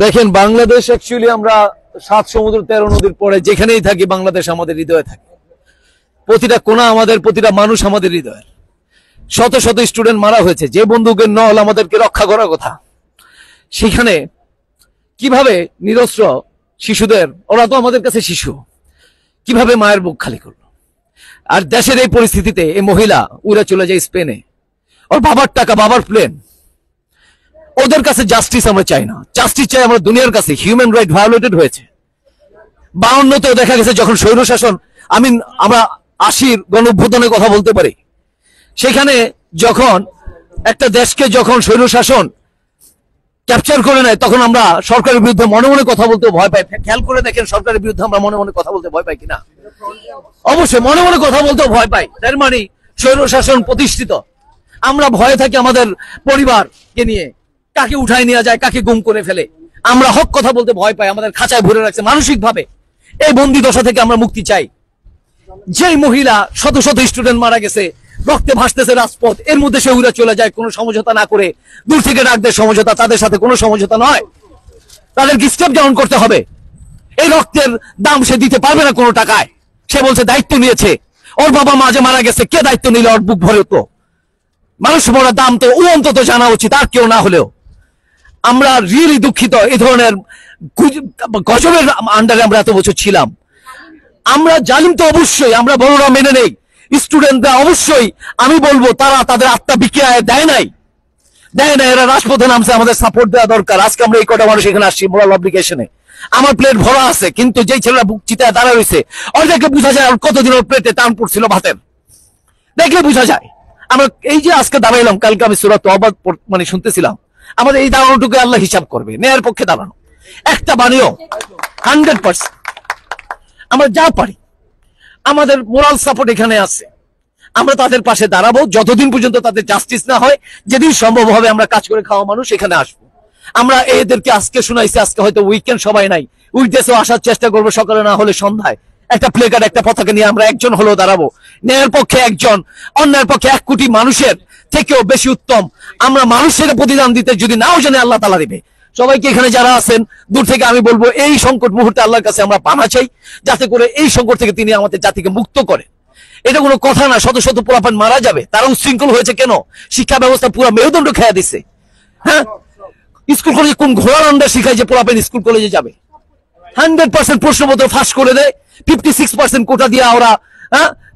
দেখেন বাংলাদেশ অ্যাকচুয়ালি আমরা 7 সমুদ্র 13 নদীর পরে যেখানেই থাকি বাংলাদেশ আমাদের হৃদয়ে থাকে। প্রতিটা কোণা আমাদের, প্রতিটা মানুষ আমাদের হৃদয়ের। শত শত স্টুডেন্ট মারা হয়েছে, যে বন্দুকের নল আমাদেরকে রক্ষা করার কথা, সেখানে কিভাবে নিরস্ত্র শিশুদের, ওরা তো আমাদের কাছে শিশু, কিভাবে মায়ের বুক খালি করলো। আর দেশের এই পরিস্থিতিতে এই মহিলা উড়ে চলে যায় স্পেনে, ওর বাবার টাকা, বাবার প্লেন। ওদের কাছে জাস্টিস আমরা চাই না, জাস্টিস চাই আমরা দুনিয়ার কাছে। হিউম্যান রাইট ভায়োলেটেড হয়েছে। 52তেও দেখা গেছে যখন স্বৈরশাসন, আমরা 80-র গণঅভ্যুত্থানের কথা বলতে পারি, সেখানে যখন একটা দেশকে যখন স্বৈরশাসন ক্যাপচার করে নেয়, তখন আমরা সরকারের বিরুদ্ধে মনে মনে কথা বলতে ভয় পাই। খেয়াল করে দেখেন সরকারের বিরুদ্ধে আমরা মনে মনে কথা বলতে ভয় পাই কিনা। অবশ্যই মনে মনে কথা বলতে ভয় পাই, তার মানে স্বৈরশাসন প্রতিষ্ঠিত। আমরা ভয়ে থাকি আমাদের পরিবারকে নিয়ে, কাকে উঠায় নেওয়া যায়, কাকে গুম করে ফেলে। আমরা হক কথা বলতে ভয় পাই, আমাদের খাঁচায় ভরে রাখছে মানসিক ভাবে। এই বন্দি দশা থেকে আমরা মুক্তি চাই। যেই মহিলা, শত শত স্টুডেন্ট মারা গেছে, রক্তে ভাসতেছে রাজপথ, এর মধ্যে সে উড়ে চলে যায় কোনো সমঝোতা না করে। দূর থেকে ডাক দেয় সমঝোতা, তাদের সাথে কোনো সমঝোতা নয়, তাদেরকে স্টেপ ডাউন করতে হবে। এই রক্তের দাম সে দিতে পারবে না কোনো টাকায়। সে বলছে দায়িত্ব নিয়েছে, ওর বাবা মা যে মারা গেছে, কে দায়িত্ব নিলে ওর বুক ভরে? তো মানুষ মরার দাম তো ও অন্তত জানা উচিত, আর কেউ না হলেও। আমরা রিয়েলি দুঃখিত এই ধরনের গজবের আন্ডারে আমরা এত বছর ছিলাম। আমরা জালিম তো অবশ্যই, আমরা বড়রা মেনে নেই, স্টুডেন্টরা অবশ্যই আমি বলবো তারা তাদের আত্মা বিক্রিয়া দেয় নাই। এরা রাজপথে নামছে, আমাদের সাপোর্ট দেওয়া দরকার। আজকে আমরা এই কটা মানুষ এখানে আসছি মোরাল অব্লিগেশনে। আমার প্লেট ভরা আছে, কিন্তু যেই ছেলেরা বুক চিতায় দাঁড়া রয়েছে, ওদেরকে বোঝা যায় আর কতদিন ওর প্লেটে টান পড়ছিল ভাতের, দেখলে বোঝা যায়। আমরা এই যে আজকে দাঁড়াইলাম, কালকে আমি সূরা তওবা মানে শুনতেছিলাম, আমাদের এই দাঁড়ানোটুকু আল্লাহ হিসাব করবে। ন্যায়ের পক্ষে দাঁড়ানো একটা বানিও 100%। আমরা যা পারি, আমাদের মোরাল সাপোর্ট এখানে আছে, আমরা তাদের পাশে দাঁড়াবো যতদিন পর্যন্ত তাদের জাস্টিস না হয়। যেদিন সম্ভব হবে আমরা কাজ করে খাওয়া মানুষ এখানে আসবো। আমরা এদেরকে আজকে শুনাইছি, আজকে হয়তো উইকেন্ড সবাই নাই, উইকডেসেও আসার চেষ্টা করবো, সকালে না হলে সন্ধ্যায় একটা প্লেকার্ড, একটা পতাকা নিয়ে আমরা একজন হলেও দাঁড়াবো। ন্যায়ের পক্ষে একজন, অন্যায়ের পক্ষে 1 কোটি মানুষের থেকেও বেশি উত্তম। আমরা মানুষের প্রতিদান দিতে যদি নাও জানে, আল্লাহ তাআলা দিবে। সবাইকে এখানে যারা আছেন দূর থেকে আমি বলবো, এই সংকট মুহূর্তে আল্লাহর কাছে আমরা পানা চাই, যাতে করে এই সংকট থেকে তিনি আমাদের জাতিকে মুক্ত করে। এটা কোনো কথা না, শত শত পোলাপান মারা যাবে। তারা উচ্ছৃঙ্খল হয়েছে কেন? শিক্ষা ব্যবস্থা পুরো মেরুদণ্ড খেয়া দিচ্ছে। হ্যাঁ, স্কুল কলেজে কোন ঘোড়ার আন্ডার শিখায় যে পোলাপান স্কুল কলেজে যাবে? 100% প্রশ্নপত্র ফাঁস করে দেয়, 56% কোটা দিয়ে ওরা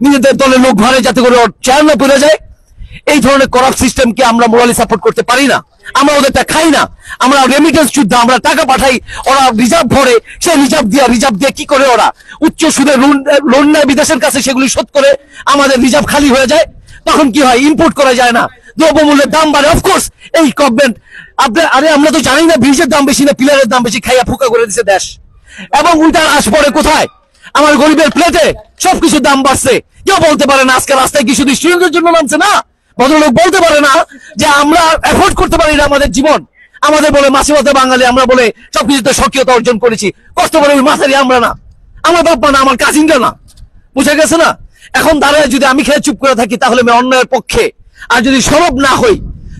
নিজেদের দলের লোক ঘরে, যাতে করে ওর চেয়ার না পড়ে যায়। এই ধরনের করাপ্ট সিস্টেমকে আমরা মোরালি সাপোর্ট করতে পারি না। আমরা ওদেরটা খাই না, আমরা রেমিটেন্স যুদ্ধ, আমরা টাকা পাঠাই, ওরা রিজার্ভ ভরে, সেই রিজার্ভ দিয়ে কি করে? ওরা উচ্চ সুদের লোন নেয় বিদেশের কাছে, সেগুলি শোধ করে আমাদের রিজার্ভ খালি হয়ে যায়। তখন কি হয়? ইম্পোর্ট করা যায় না, দ্রব্যমূল্যের দাম বাড়ে। অফকোর্স এই গভর্নমেন্ট আমরা তো জানি না ব্রিজের দাম বেশি না পিলারের দাম বেশি, খাইয়া ফুকা করে দিচ্ছে দেশ। এবং উল্টার আশ পড়ে কোথায়? আমার গরিবের প্লেটে। সবকিছুর দাম বাড়ছে, কেউ বলতে পারে না আজকে রাস্তায় কি শুধু স্টুডেন্টদের জন্য নামছে না। ভদ্রলোক বলতে পারে না যে আমরা এফোর্ড করতে পারি না আমাদের জীবন। আমাদের বলে মাসে মাসে বাঙালি, আমরা বলে সবকিছুতে সক্রিয়তা অর্জন করেছি, কষ্ট করে মাথারি আমরা না, আমার বাপ্পা না, আমার কাজিনরা না। বুঝে গেছে না? এখন দাঁড়ায় যদি আমি খেয়ে চুপ করে থাকি, তাহলে আমি অন্যায়ের পক্ষে। আর যদি সরব না হই,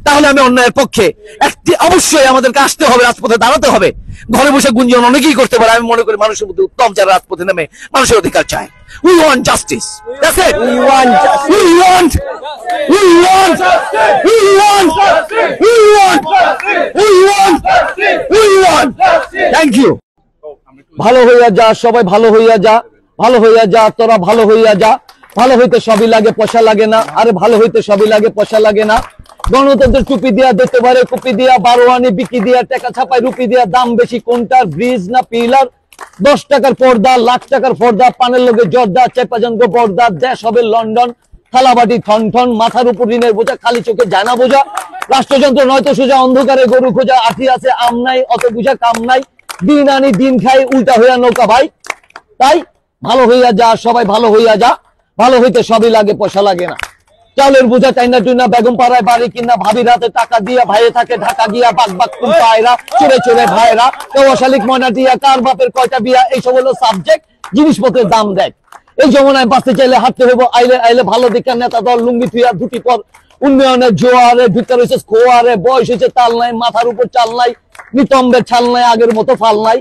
তাহলে আমি অন্যায়ের পক্ষে। একটি অবশ্যই আমাদেরকে আসতে হবে, রাজপথে দাঁড়াতে হবে। ঘরে বসে গুঞ্জন অনেকেই করতে পারে। আমি মনে করি মানুষের মধ্যে উত্তম যারা রাজপথে নেমে মানুষের অধিকার চায়। We want justice. That's it. We want justice. We want. We want. We want. We want. We want. We want. Thank you. ভালো হইয়া যা, সবাই ভালো হইয়া যা, ভালো হইয়া যা, তোরা ভালো হইয়া যা। ভালো হইতে সবই লাগে, পয়সা লাগে না। আরে ভালো হইতে সবই লাগে, পয়সা লাগে না। গণতন্ত্রের টুপি দিয়া, দিতে পারে কুপি দিয়া, 12 আনি বিকি দিয়া, টাকা ছাপায় রুপি দিয়া। দাম বেশি কোনটার? ব্রিজ না পিলার? 10 টাকার পর্দা, লাখ টাকার পর্দা, পানের লোকে জর্দা, চেপাজঙ্গ পর্দা। দেশ হবে লন্ডন, থালাবাটি ঠন ঠন, মাথার উপর ঋণের বোঝা, খালি চোখে জানা বোঝা। রাষ্ট্রযন্ত্র নয়তো সোজা, অন্ধকারে গরু খোঁজা। আঠি আছে আম নাই, অত বুঝা কাম নাই। দিন আনি দিন খাই, উল্টা হইয়া নৌকা ভাই। তাই ভালো হইয়া যা, সবাই ভালো হইয়া যা। ভালো হইতে সবই লাগে, পয়সা লাগে না। চাউলের বোঝা চাইনা টুইনা, বেগম পাড়ায় বাড়ি কিনা, ভাবি রাতে টাকা দিয়া, ভাইয়ে থাকে ঢাকা গিয়া। বাক বাক পায়রা, চোরে চোরে ভাইরা, কেউ শালিক ময়না টিয়া, কার বাপের কয়টা বিয়া। এইসব হলো সাবজেক্ট। জিনিসপত্রের দাম দেখ। এই যমুনায় বাঁচতে চাইলে হাঁটতে হইব, আইলে আইলে ভালো দিকার নেতা দল, লুঙ্গি থুইয়া ধুতি পর উন্নয়নের জোয়ারে ঢুকে রয়েছে খোয়ারে, বয়স হয়েছে তাল নাই, মাথার উপর চাল নাই, নিতম্বের ছাল নাই, আগের মতো ফাল নাই।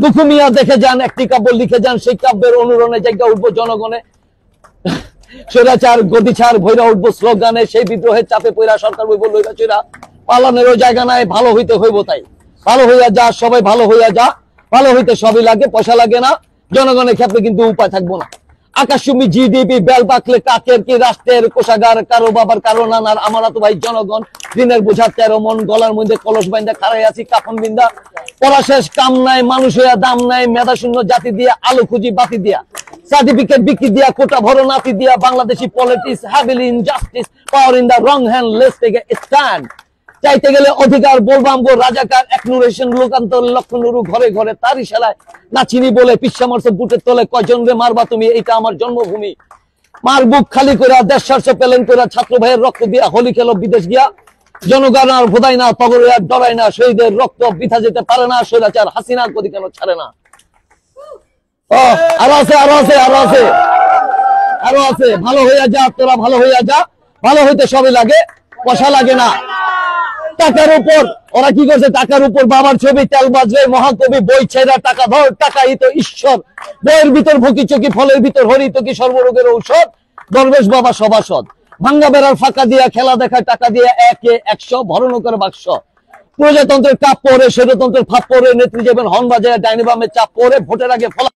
দুঃখু মিয়া দেখে যান, একটি কাব্য লিখে যান, সেই কাব্যের অনুরণে জায়গা উঠবো জনগণে। স্বৈরাচার গদি ছাড় ভৈরা উঠবো স্লোগানে, সেই বিদ্রোহের চাপে পইরা সরকার বইব লইরা চইরা, পালানেরও জায়গা নাই, ভালো হইতে হইব তাই। ভালো হইয়া যা, সবাই ভালো হইয়া যা, ভালো হইতে সবই লাগে, পয়সা লাগে না, জনগণের ক্ষেত্রে কিন্তু উপায় থাকবো না। আকাশচুম্বী জিডিপি, বেল বাকলে কাকের কি, রাষ্ট্রের কোষাগার কারো বাবার কারো নানার, আমরা তো ভাই জনগণ, দিনের বোঝা 13 মন, গলার মধ্যে কলস বাইন্দা খাড়াই আছি কাফন বিন্দা। পড়া শেষ কাম নাই, মানুষ হইয়া দাম নাই, মেধা শূন্য জাতি দিয়া, আলো খুঁজি বাতি দিয়া, সার্টিফিকেট বিক্রি দিয়া, কোটা ভরো নাতি দিয়া, Bangladeshi politics heavily injustice, power in the wrong hand, let's take a stand. চাইতে গেলে অধিকার বলবাম গো রাজাকার, এক নুরেশন লোকান্তর লক্ষ নুরু, ঘরে ঘরে তারি শালায় নাচিনি বলে, পিসা মারছে বুটের তলে, কয়জন রে মারবা তুমি, এইটা আমার জন্মভূমি। মার বুক খালি করে, দেশ সারছে প্লেন করে, ছাত্র ভাইয়ের রক্ত দিয়া হোলি খেলো বিদেশ গিয়া, জনগণ আর ভোদাই না, তগরে আর ডরাই না, শহীদের রক্ত বৃথা যেতে পারে না, স্বৈরাচার হাসিনা গদি কেন ছাড়ে না। আরো আছে, আরো আছে, আরো আছে, আরো আছে। ভালো হইয়া যা, তোরা ভালো হইয়া যা, ভালো হইতে সবই লাগে, পয়সা লাগে না। টাকার উপর ওরা কি করছে, টাকার উপর বাবার ছবি, তেল বাজবে, মহাকবি বই ছেড়া, টাকা ধর, টাকাই তো ঈশ্বর, বইয়ের ভিতর ভকি চকি, ফলের ভিতর হরিত কি, সর্বরোগের ঔষধ, দরবেশ বাবা সভাসদ, ভাঙ্গা বেড়ার ফাঁকা দিয়া, খেলা দেখায় টাকা দিয়া, 1 এ 100 ভরণ করে বাক্স, প্রজাতন্ত্রের কাপ পরে, স্বৈরতন্ত্রের ফাপ পরে, নেত্রী যাবেন হর্ন বাজায়, ডাইনি বামে চাপ পরে, ভোটের আগে ফলা